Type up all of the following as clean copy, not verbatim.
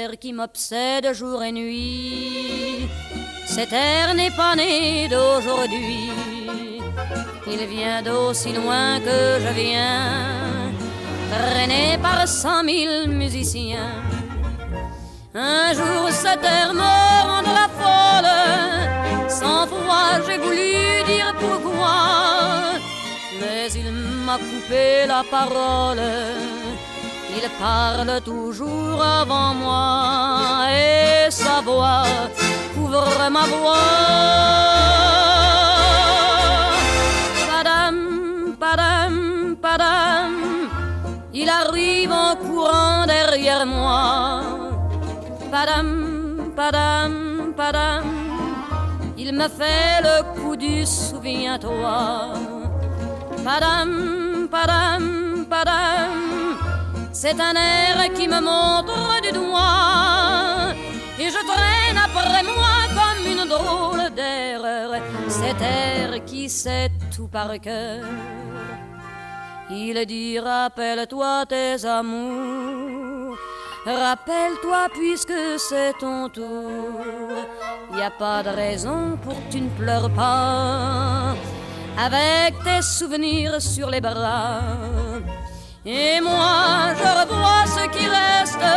air qui m'obsède jour et nuit. Cet air n'est pas né d'aujourd'hui, il vient d'aussi loin que je viens, traîné par 100 000 musiciens. Un jour cet air me rendra folle, 100 fois j'ai voulu dire pourquoi, mais il m'a coupé la parole. Il parle toujours avant moi et sa voix couvre ma voix. Padam, padam, padam, il arrive en courant derrière moi. Padam, padam, padam, il me fait le coup du souviens-toi. Padam, padam, padam, c'est un air qui me montre du doigt et je traîne après moi comme une drôle d'erreur cet air qui sait tout par cœur. Il dit rappelle-toi tes amours, rappelle-toi puisque c'est ton tour. Y a pas de raison pour que tu ne pleures pas avec tes souvenirs sur les bras. Et moi je revois ce qui reste,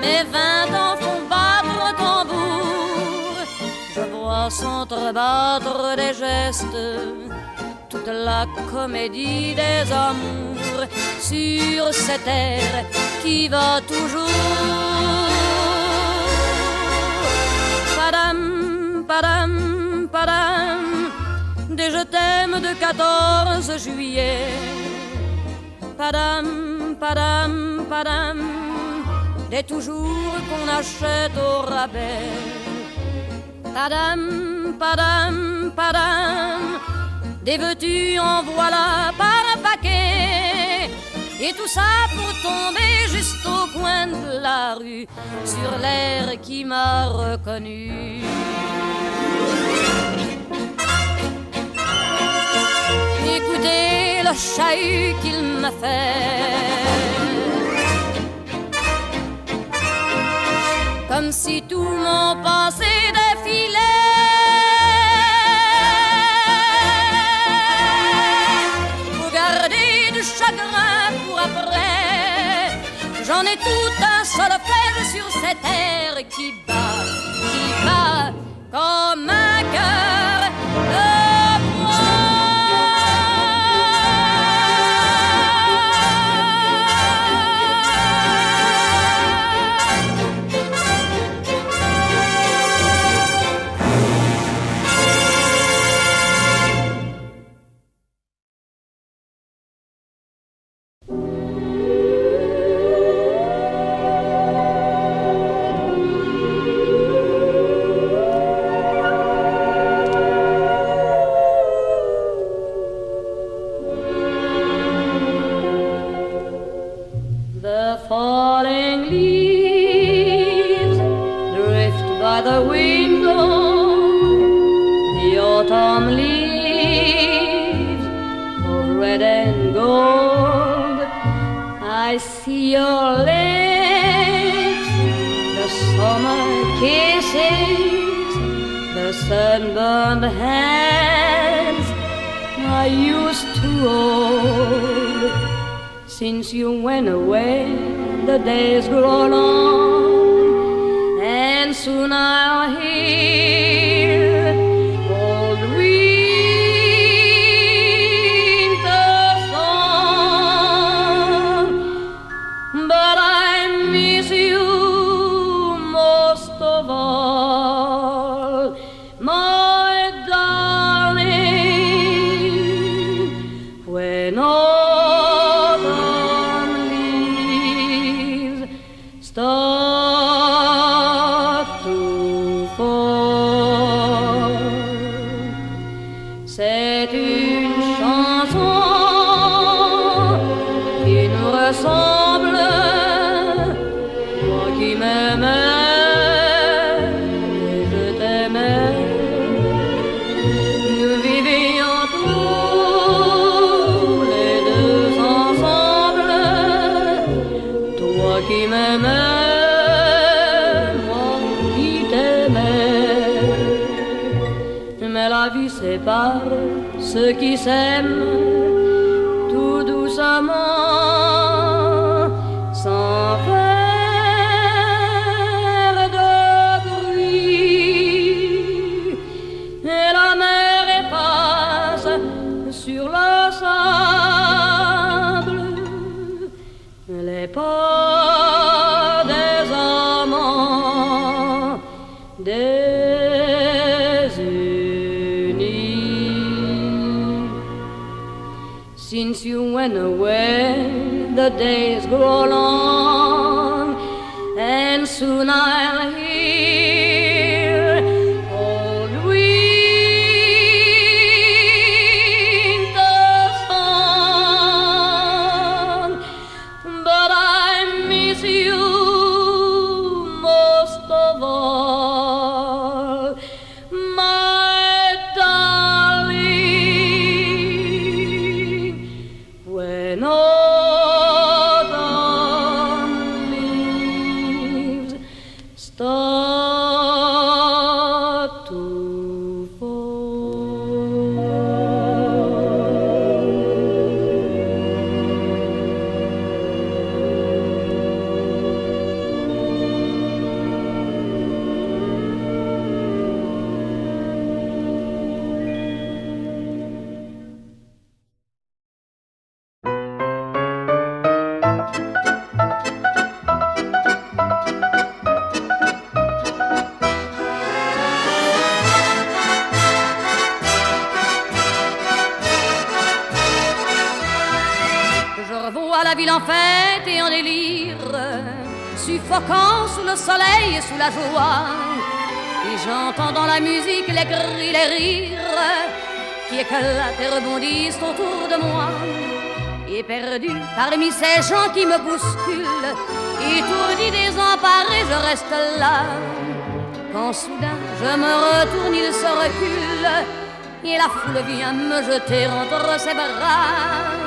mes 20 ans font battre le tambour. Je vois s'entrebattre des gestes, toute la comédie des amours sur cette air qui va toujours. Padam, padam, padam, des je t'aime de 14 juillet. Padam, padam, padam, des toujours qu'on achète au rabais. Padam, padam, padam, des veux-tu en voilà par un paquet. Et tout ça pour tomber juste au coin de la rue sur l'air qui m'a reconnu. Écoutez le chahut qu'il m'a fait, comme si tout mon passé défilait. Faut garder du chagrin pour après, j'en ai tout un solfège sur cette air qui bat comme un cœur de bois. I see your lips, the summer kisses, the sunburned hands I used to hold. Since you went away, the days grow long, and soon I'll hear old start to fall. voir ceux qui s'aiment tout doucement, sans faire de bruit, et la mer efface sur le sable les pas des amants désunis. Since you went away, the days grow long, and soon I'll hear old winter song. But I miss you most of all, my darling. When autumn leaves start to je revois la ville en fête et en délire, suffocant sous le soleil et sous la joie. Et j'entends dans la musique les cris, les rires qui éclatent et rebondissent autour de moi. Et perdu parmi ces gens qui me bousculent, étourdi, désemparé, je reste là. Quand soudain je me retourne, il se recule, et la foule vient me jeter entre ses bras.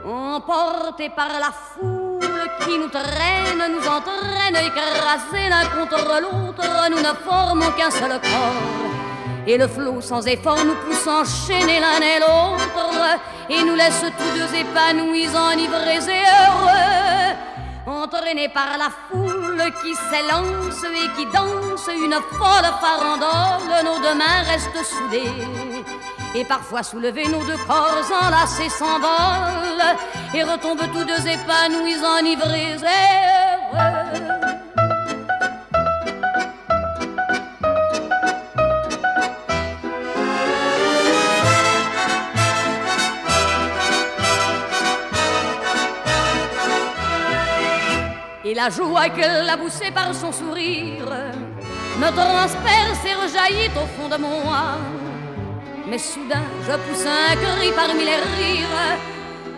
Emportés par la foule qui nous traîne, nous entraîne, écrasés l'un contre l'autre, nous ne formons qu'un seul corps. Et le flot sans effort nous pousse enchaîner l'un et l'autre, et nous laisse tous deux épanouis, enivrés et heureux. Entraînés par la foule qui s'élance et qui danse une folle farandole, nos deux mains restent soudées. Et parfois soulevés, nos deux corps enlacés s'envolent et retombent tous deux épanouis, enivrés et heureux. Et la joie qu'elle a poussée par son sourire me transperce et rejaillit au fond de moi. Mais soudain je pousse un cri parmi les rires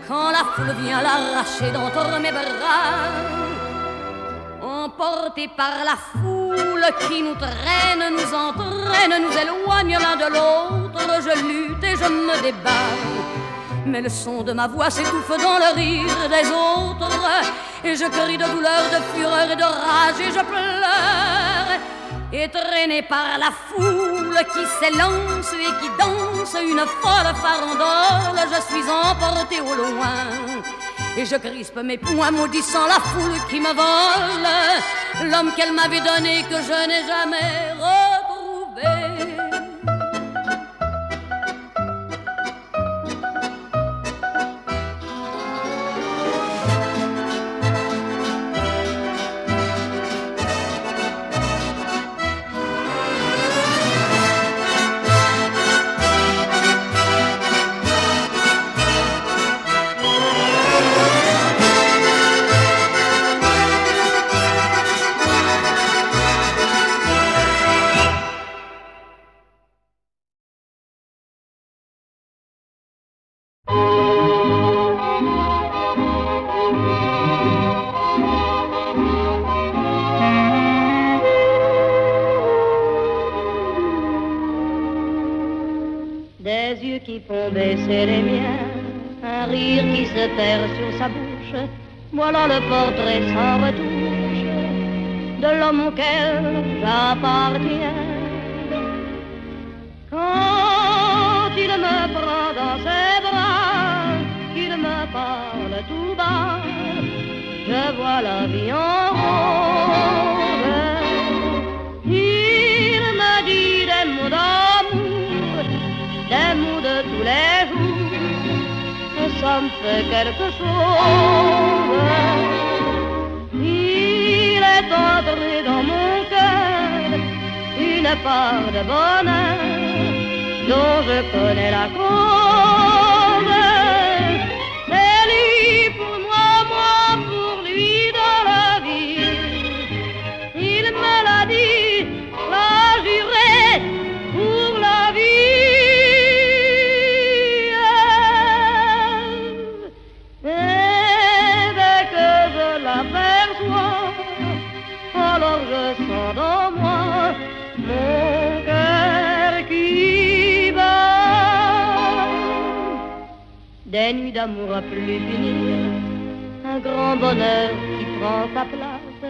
quand la foule vient l'arracher d'entre mes bras. Emportés par la foule qui nous traîne, nous entraîne, nous éloigne l'un de l'autre, je lutte et je me débat. Mais le son de ma voix s'étouffe dans le rire des autres, et je crie de douleur, de fureur et de rage, et je pleure. Et traîné par la foule qui s'élance et qui danse une folle farandole, je suis emporté au loin. Et je crispe mes poings maudissant la foule qui me vole l'homme qu'elle m'avait donné, que je n'ai jamais retrouvé. Des yeux qui font baisser les miens, un rire qui se perd sur sa bouche, voilà le portrait sans retouche de l'homme auquel j'appartiens. Quand je vois la vie en rose. Il me dit des mots d'amour, des mots de tous les jours, et ça me fait quelque chose. Il est entré dans mon cœur une part de bonheur dont je connais la cause. C'est lui pour moi, moi pour lui dans la vie. Il me l'a dit, l'a juré pour la vie. Et dès que je l'aperçois, alors je sens dans moi mon cœur qui bat. Des nuits d'amour à plus finir, un grand bonheur qui prend sa place,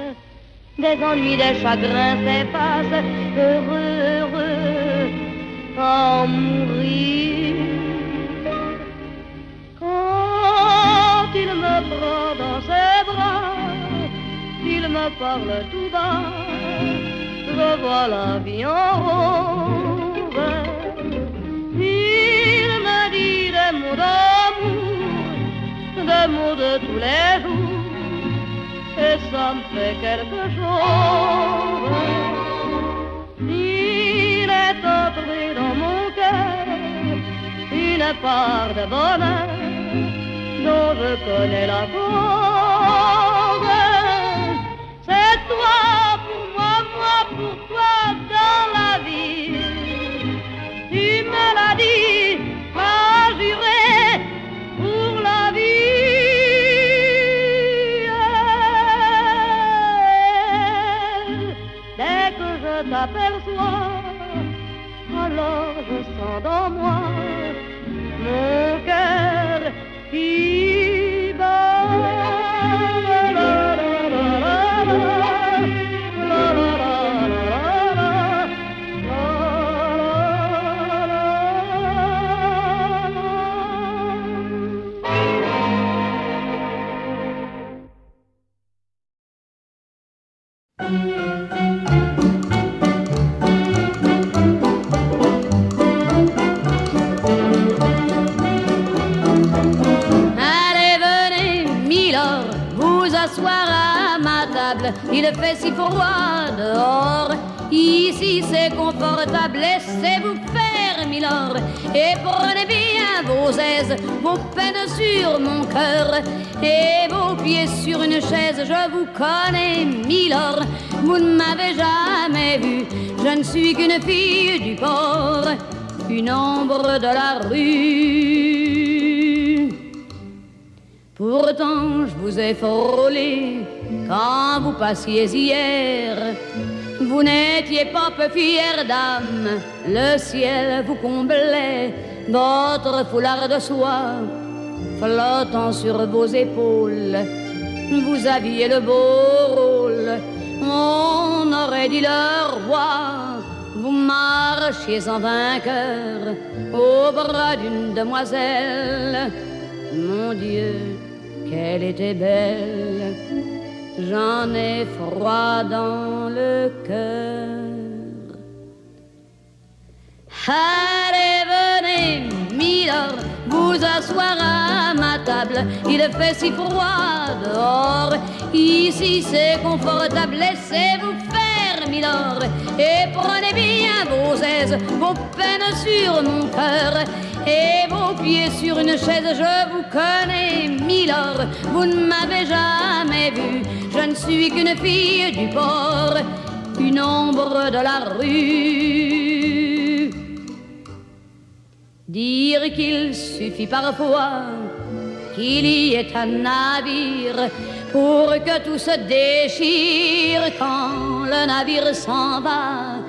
des ennuis, des chagrins s'effacent, heureux, heureux, à en mourir. Quand il me prend dans ses bras, il me parle tout bas, je vois la vie en rose. Il me dit des mots d'amour, des mots de tous les jours, et ça me fait quelque chose. Il est entré dans mon cœur une part de bonheur dont je connais la cause. C'est toi pour moi, moi pour toi dans la vie. Tu me l'as dit, m'as juré pour la vie. Dès que je t'aperçois, alors je sens dans moi mon cœur qui bat. Il fait si froid dehors, ici c'est confortable, laissez-vous faire, milord, et prenez bien vos aises, vos peines sur mon cœur, et vos pieds sur une chaise, je vous connais, milord, vous ne m'avez jamais vu, je ne suis qu'une fille du port, une ombre de la rue. Pourtant je vous ai frôlé quand vous passiez hier. Vous n'étiez pas peu fière d'âme, le ciel vous comblait, votre foulard de soie flottant sur vos épaules. Vous aviez le beau rôle, on aurait dit le roi. Vous marchiez en vainqueur au bras d'une demoiselle. Mon Dieu, qu'elle était belle, j'en ai froid dans le cœur. Allez, venez, milord, vous asseoir à ma table. Il fait si froid dehors, ici c'est confortable. Laissez-vous faire, milord, et prenez bien vos aises, vos peines sur mon cœur, et vos pieds sur une chaise. Je vous connais, milord, vous ne m'avez jamais vu, je ne suis qu'une fille du port, une ombre de la rue. Dire qu'il suffit parfois qu'il y ait un navire pour que tout se déchire. Quand le navire s'en va,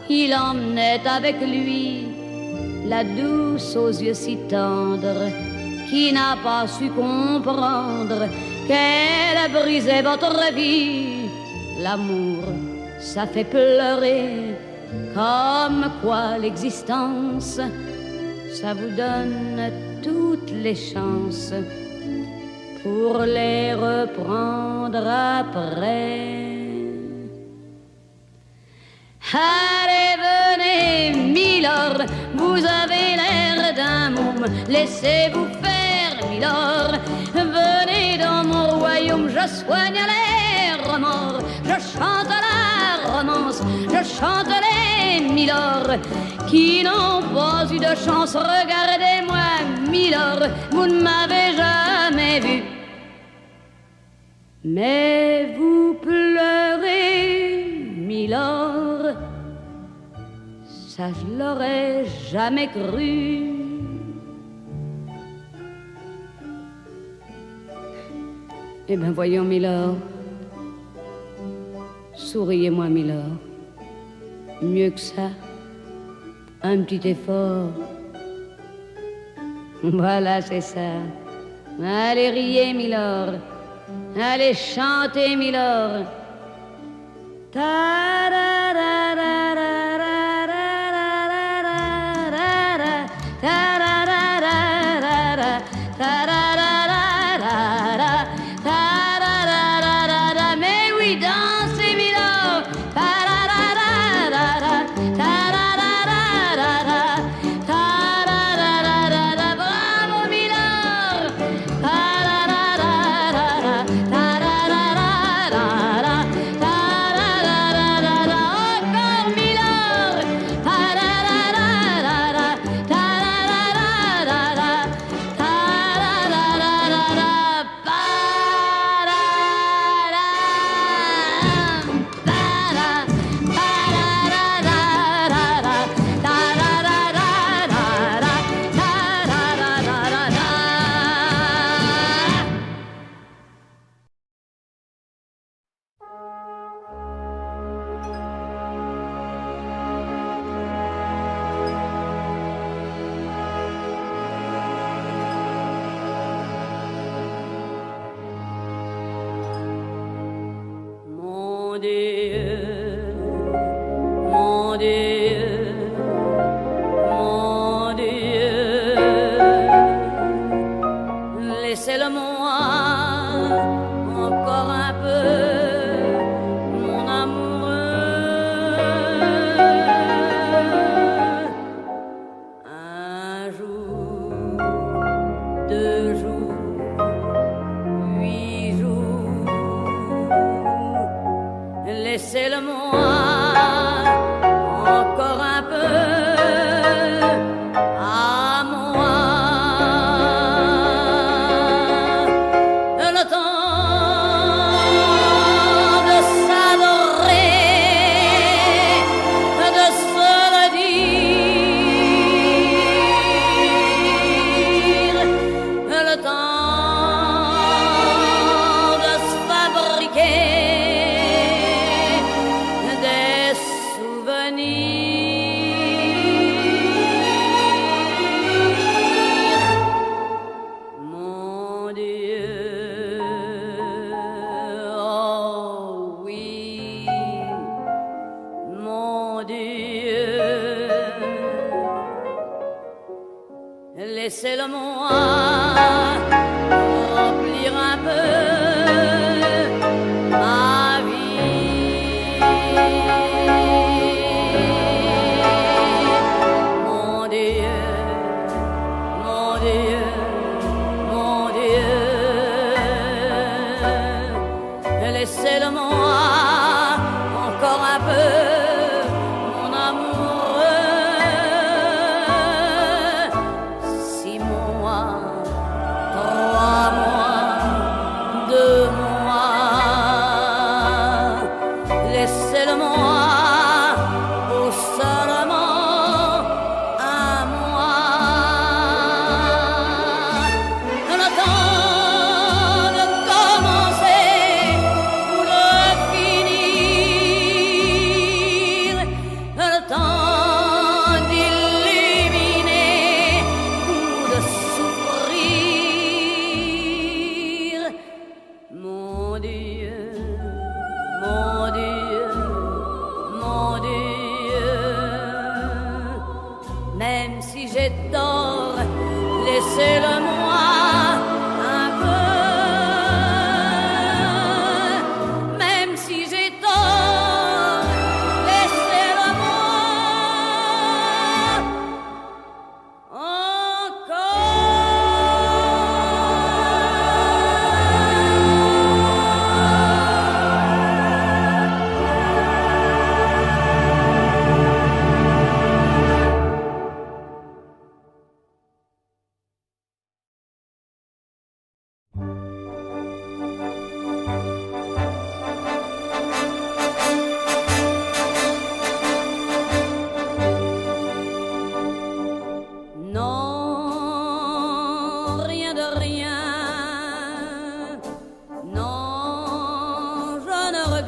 il emmenait avec lui la douce aux yeux si tendres, qui n'a pas su comprendre qu'elle brisait votre vie. L'amour, ça fait pleurer, comme quoi l'existence, ça vous donne toutes les chances pour les reprendre après. Allez, venez, Milord, vous avez l'air d'un môme, laissez-vous faire, Milord. Venez dans mon royaume, je soigne les remords, je chante la romance, je chante les Milord qui n'ont pas eu de chance. Regardez-moi, Milord, vous ne m'avez jamais vu, mais vous pleurez, Milord. Ça, je l'aurais jamais cru. Eh ben, voyons, Milord. Souriez-moi, Milord. Mieux que ça, un petit effort. Voilà, c'est ça. Allez, riez, Milord. Allez, chantez, Milord. Mais oui, dansez, Milord. Bravo, Milord. Encore, Milord. Mon Dieu, mon Dieu, mon Dieu, laissez-le-moi encore un peu, mon amoureux. Un jour, 2 jours, 8 jours, laissez-le-moi encore un peu à moi. Le temps de s'adorer, de se le dire, le temps de se fabriquer des souvenirs. Mon Dieu, oh oui, mon Dieu, laissez-le-moi remplir un peu ma vie. Mon Dieu, mon Dieu, mon Dieu, laissez-le-moi encore un peu, mon amoureux. 6 mois, 3 mois, 2 mois.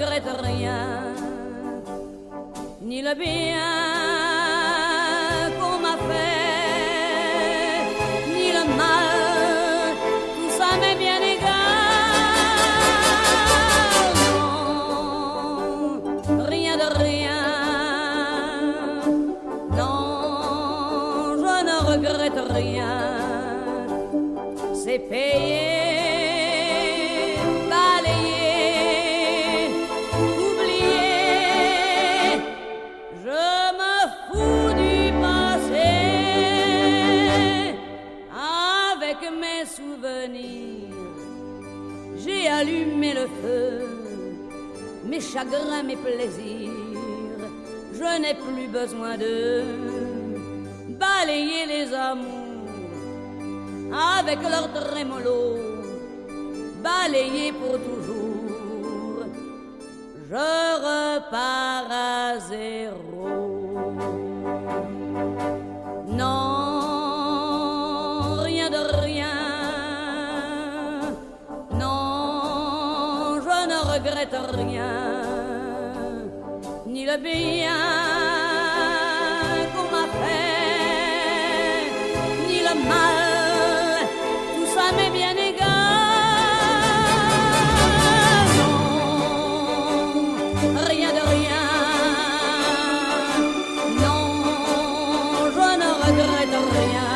regrette rien, ni le bien qu'on m'a fait, ni le mal, tout ça m'est bien égal. Non, rien de rien, non, je ne regrette rien, c'est payé. J'ai allumé le feu, mes chagrins, mes plaisirs. Je n'ai plus besoin de balayer les amours avec leur trémolo, balayer pour toujours. Je repars à zéro. Non, rien de rien. Je ne regrette rien, ni le bien qu'on m'a fait, ni le mal, tout ça m'est bien égal. Non, rien de rien, non, je ne regrette rien,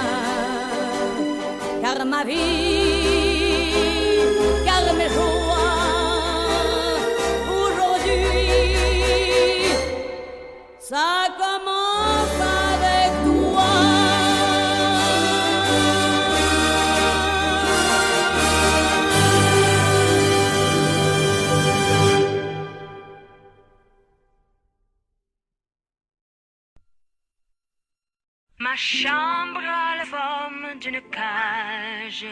car ma vie, car mes jours, ça commence avec toi. Ma chambre a la forme d'une cage.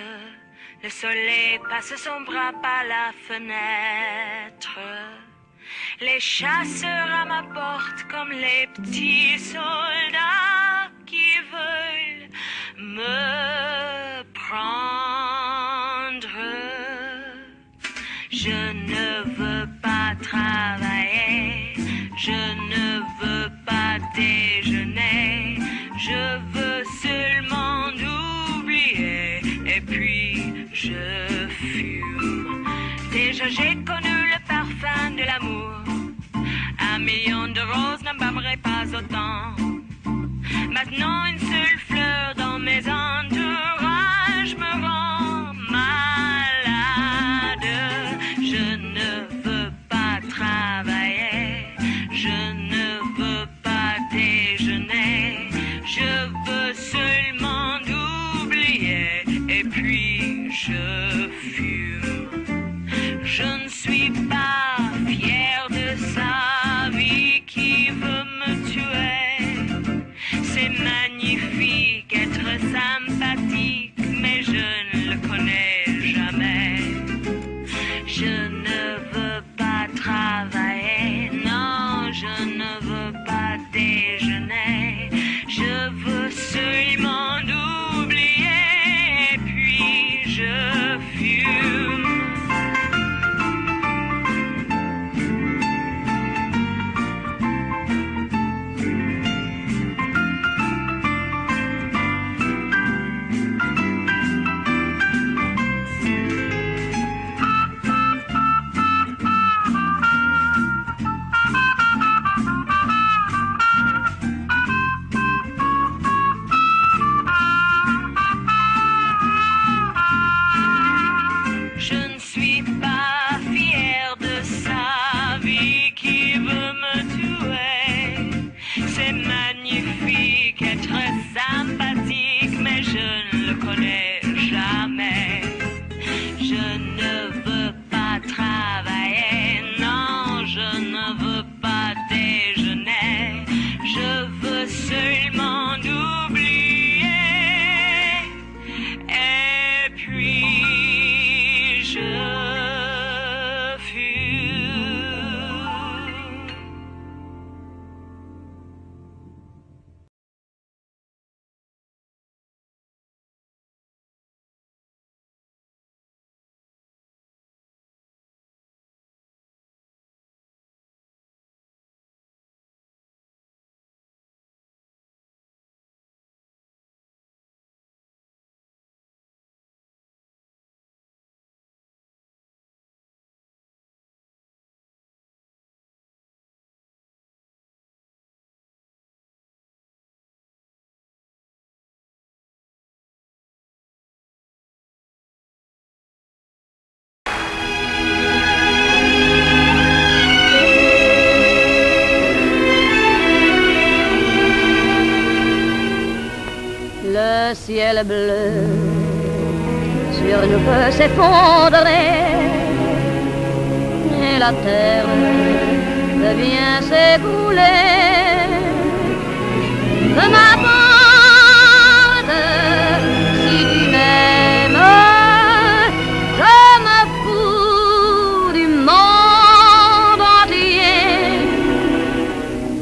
Le soleil passe son bras par la fenêtre. Les chasseurs à ma porte comme les petits soldats qui veulent me prendre. Je ne veux pas travailler, je ne veux pas déjeuner, je veux seulement oublier et puis je fume. Déjà j'ai connu le parfum de l'amour. Un million de roses n'embâmerait pas autant. Maintenant une seule fleur dans mes entourages me rend malade. Je ne veux pas travailler, je ne veux pas déjeuner, je veux seulement oublier et puis je fume. Je ne suis pas fière de sa vie qui veut me tuer. C'est magnifique être sympathique, mais je ne le connais jamais. Je ne veux pas travailler, non, je ne veux pas déjeuner. Je veux seulement oublier, et puis je fume. ciel bleu sur nous peut s'effondrer et la terre devient s'écouler. De ma part, si tu m'aimes, je me fous du monde entier.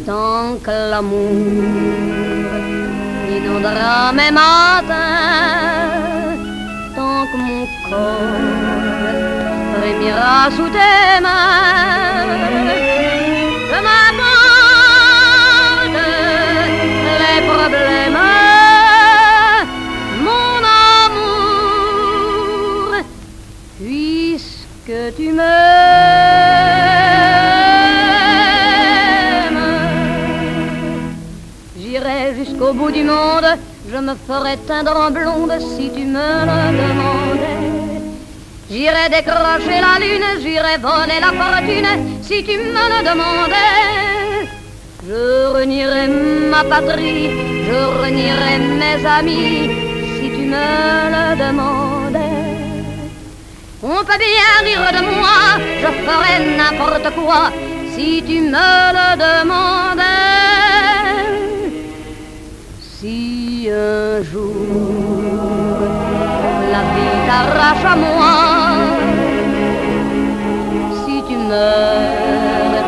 Tant que l'amour inondera mes matins, tant que mon corps frémira sous tes mains, de ma porte les problèmes, mon amour, puisque tu m'aimes. J'irai jusqu'au bout du monde, je me ferai teindre en blonde si tu me le demandais. J'irai décrocher la lune, j'irai voler la fortune si tu me le demandais. Je renierai ma patrie, je renierai mes amis si tu me le demandais. On peut bien rire de moi, je ferai n'importe quoi si tu me le demandais. Si un jour la vie t'arrache à moi, si tu meurs,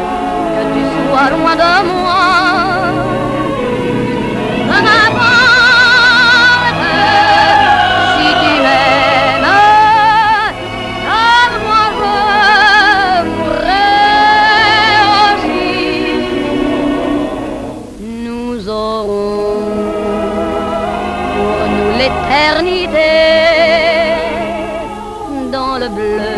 que tu sois loin de moi, de m'importe. Si tu m'aimes, moi je mourrai aussi. Nous aurons pour nous l'éternité dans le bleu